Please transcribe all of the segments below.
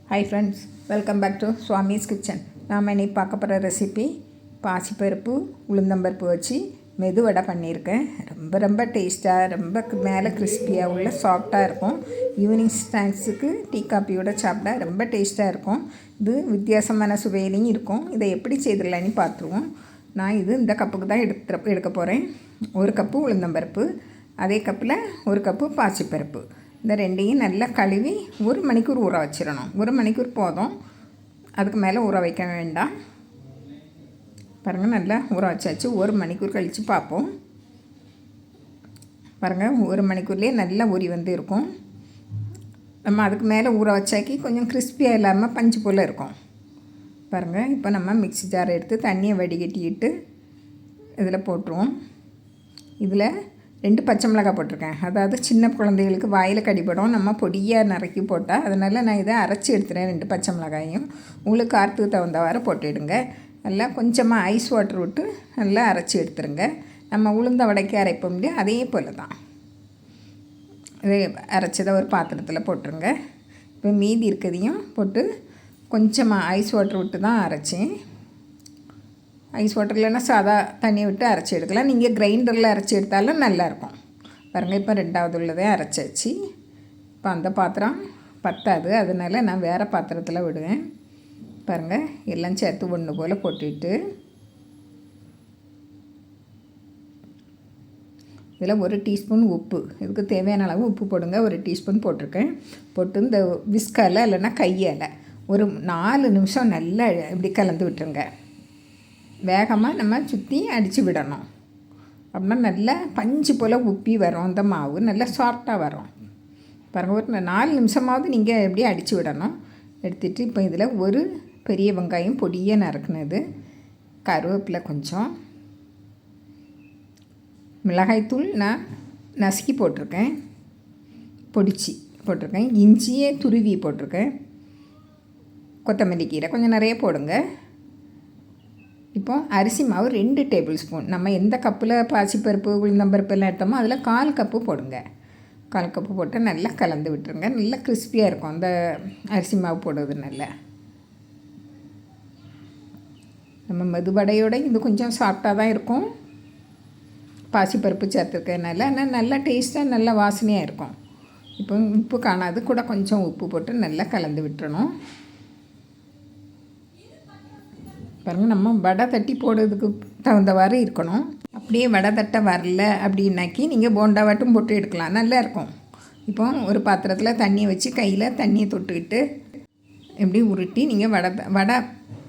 Hi friends, welcome back to Swami's kitchen. நாம் இன்னைக்கு பார்க்க போகிற ரெசிபி பாசிப்பருப்பு உளுந்தம்பருப்பு வச்சு மெதுவடை பண்ணியிருக்கேன். ரொம்ப டேஸ்ட்டாக, ரொம்ப மேலே கிறிஸ்பியாக உள்ள சாஃப்டாக இருக்கும். ஈவினிங் ஸ்நாக்ஸுக்கு டீ காப்பியோட சாப்பிட்டா ரொம்ப டேஸ்ட்டாக இருக்கும். இது வித்தியாசமான சுவையிலையும் இருக்கும். இதை எப்படி செய்திடலான்னு பார்த்துருவோம். நான் இந்த கப்புக்கு தான் எடுக்க போகிறேன். 1 கப்பு உளுந்தம்பருப்பு, அதே கப்பில் 1 கப்பு பாசிப்பருப்பு. இந்த ரெண்டையும் நல்லா கழுவி 1 மணிக்கூர் ஊற வச்சிடணும். 1 மணிக்கூர் போதும், அதுக்கு மேலே ஊற வைக்க வேண்டாம். பாருங்கள், நல்லா ஊற வச்சாச்சு. 1 மணிக்கூர் கழித்து பார்ப்போம். பாருங்கள், 1 மணிக்கூர்லேயே நல்லா ஊறி வந்து இருக்கும். நம்ம அதுக்கு மேலே ஊற வச்சாக்கி கொஞ்சம் கிறிஸ்பியாக இல்லாமல் பஞ்சு போல் இருக்கும். பாருங்கள், இப்போ நம்ம மிக்ஸி ஜாரை எடுத்து தண்ணியை வடிகட்டிக்கிட்டு இதில் போட்டுருவோம். இதில் 2 பச்சை மிளகாய் போட்டிருக்கேன். அதாவது சின்ன குழந்தைகளுக்கு வாயில் கடிபடும், நம்ம பொடியாக நறுக்கி போட்டால். அதனால் நான் இதை அரைச்சி எடுத்துகிறேன். 2 பச்சை மிளகாயும் உங்களுக்கு காரத்துக்கு தகுந்தவாறு போட்டுவிடுங்க. நல்லா கொஞ்சமாக ஐஸ் வாட்டர் விட்டு நல்லா அரைச்சி எடுத்துருங்க. நம்ம உளுந்த வடைக்கு அரைப்போம் இல்லையா, அதே போல் தான் இதை அரைச்சதை ஒரு பாத்திரத்தில் போட்டுருங்க. இப்போ மீதி இருக்கிறதையும் போட்டு கொஞ்சமாக ஐஸ் வாட்டர் விட்டு தான் அரைச்சேன். ஐஸ் வாட்டர் இல்லைன்னா சாதா தண்ணி விட்டு அரைச்சி எடுக்கலாம். நீங்கள் கிரைண்டரில் அரைச்சி எடுத்தாலும் நல்லாயிருக்கும். பாருங்கள், இப்போ 2வது உள்ளதே அரைச்சாச்சு. இப்போ அந்த பாத்திரம் பத்தாது, அதனால் நான் வேறு பாத்திரத்தில் விடுவேன். பாருங்கள், எல்லாம் சேர்த்து ஒன்று போல் போட்டுவிட்டு இதில் 1 டீஸ்பூன் உப்பு, இதுக்கு தேவையான அளவு உப்பு போடுங்க. 1 டீஸ்பூன் போட்டிருக்கேன். போட்டு இந்த விஸ்கால் இல்லைன்னா கையால் ஒரு 4 நிமிஷம் நல்லா இப்படி கலந்து விட்டுருங்க. வேகமாக நம்ம சுற்றி அடித்து விடணும். அப்படின்னா நல்லா பஞ்சு போல் உப்பி வரும். அந்த மாவு நல்லா சாஃப்டாக வரும். பாருங்கள், ஒரு 4 நிமிஷமாவது நீங்கள் எப்படி அடித்து விடணும். எடுத்துகிட்டு இப்போ இதில் 1 பெரிய வெங்காயம் பொடியாக நறுக்குனது, கருவேப்பிலை கொஞ்சம், மிளகாய்த்தூள் நான் நசுக்கி போட்டிருக்கேன், பொடிச்சு போட்டிருக்கேன், இஞ்சியே துருவி போட்டிருக்கேன், கொத்தமல்லி கீரை கொஞ்சம் நிறைய போடுங்க. இப்போ அரிசி மாவு 2 டேபிள் ஸ்பூன். நம்ம எந்த கப்பில் பாசிப்பருப்பு உளுந்தம்பருப்பு எல்லாம் எடுத்தோமோ அதில் 1/4 கப்பு போடுங்க. 1/4 கப்பு போட்டு நல்லா கலந்து விட்டுருங்க. நல்லா கிறிஸ்பியாக இருக்கும் அந்த அரிசி மாவு போடுறது. நல்லா நம்ம மெதுவடையோட இது கொஞ்சம் சாஃப்டாக தான் இருக்கும். பாசிப்பருப்பு சேர்த்துருக்கனால ஆனால் நல்லா டேஸ்ட்டாக நல்லா வாசனையாக இருக்கும். இப்போ உப்பு காணாது, கூட கொஞ்சம் உப்பு போட்டு நல்லா கலந்து விட்டுறணும். பாருங்கள், நம்ம வடை தட்டி போடுறதுக்கு தகுந்தவாறு இருக்கணும். அப்படியே வடை தட்டை வரல அப்படின்னாக்கி நீங்கள் போண்டாவாட்டும் போட்டு எடுக்கலாம், நல்லா இருக்கும். இப்போ ஒரு பாத்திரத்தில் தண்ணியை வச்சு கையில் தண்ணியை தொட்டுக்கிட்டு எப்படி உருட்டி நீங்கள் வடை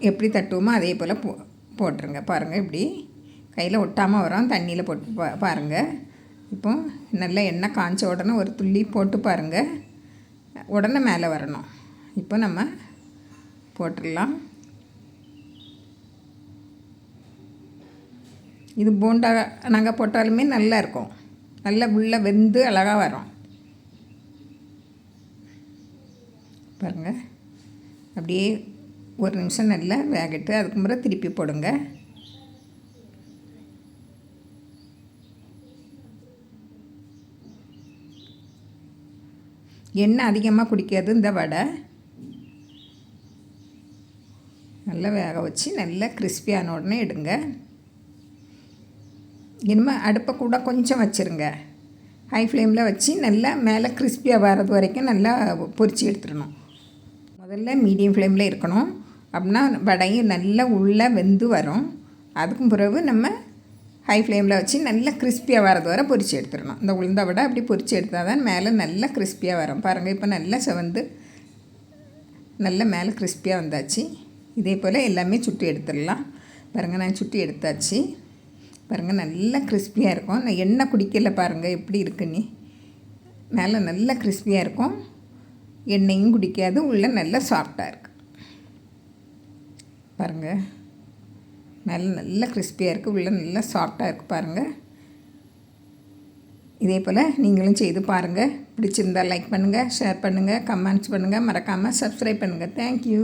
எப்படி தட்டுவோமோ அதே போல் போட்டுருங்க. பாருங்கள், இப்படி கையில் ஒட்டாமல் வரும். தண்ணியில் போட்டு பாருங்கள். இப்போ நல்லா எண்ணெய் காய்ச்ச உடனே ஒரு துள்ளி போட்டு பாருங்கள், உடனே மேலே வரணும். இப்போ நம்ம போட்டுடலாம். இது போண்டா நாங்கள் போட்டாலுமே நல்லா இருக்கும். நல்லா உள்ளே வெந்து அழகாக வரும். பாருங்கள், அப்படியே 1 நிமிஷம் நல்லா வேகட்டு, அதுக்கு முறை திருப்பி போடுங்க. எண்ணெய் அதிகமாக குடிக்காது இந்த வடை. நல்லா வேக வச்சு நல்லா கிறிஸ்பியான உடனே எடுங்க. இனிமேல் அடுப்பை கூட கொஞ்சம் வச்சுருங்க. ஹை ஃப்ளேமில் வச்சு நல்லா மேலே கிறிஸ்பியாக வர்றது வரைக்கும் நல்லா பொரித்து எடுத்துடணும். முதல்ல மீடியம் ஃப்ளேமில் இருக்கணும். அப்படின்னா வடையும் நல்லா உள்ளே வெந்து வரும். அதுக்கும் பிறகு நம்ம ஹை ஃப்ளேமில் வச்சு நல்லா கிறிஸ்பியாக வர்றது வரை பொரித்து எடுத்துடணும். இந்த உளுந்த வடை அப்படி பொரித்து எடுத்தால் தான் மேலே நல்லா கிறிஸ்பியாக வரும். பாருங்கள், இப்போ நல்லா செவந்து நல்லா மேலே கிறிஸ்பியாக வந்தாச்சு. இதே போல் எல்லாமே சுட்டி எடுத்துடலாம். பாருங்கள், நான் சுட்டி எடுத்தாச்சு. பாருங்கள், நல்லா கிறிஸ்பியாக இருக்கும். நான் எண்ணெய் குடிக்கல, பாருங்கள் எப்படி இருக்குன்னு. மேலே நல்லா கிறிஸ்பியாக இருக்கும், எண்ணெயும் குடிக்காது, உள்ளே நல்லா சாஃப்டாக இருக்குது. பாருங்கள், மேலே நல்லா கிறிஸ்பியாக இருக்குது, உள்ளே நல்லா சாஃப்டாக இருக்குது. பாருங்கள், இதே போல் நீங்களும் செய்து பாருங்கள். பிடிச்சிருந்தால் லைக் பண்ணுங்கள், ஷேர் பண்ணுங்கள், கமெண்ட்ஸ் பண்ணுங்கள், மறக்காமல் சப்ஸ்கிரைப் பண்ணுங்கள். தேங்க்யூ.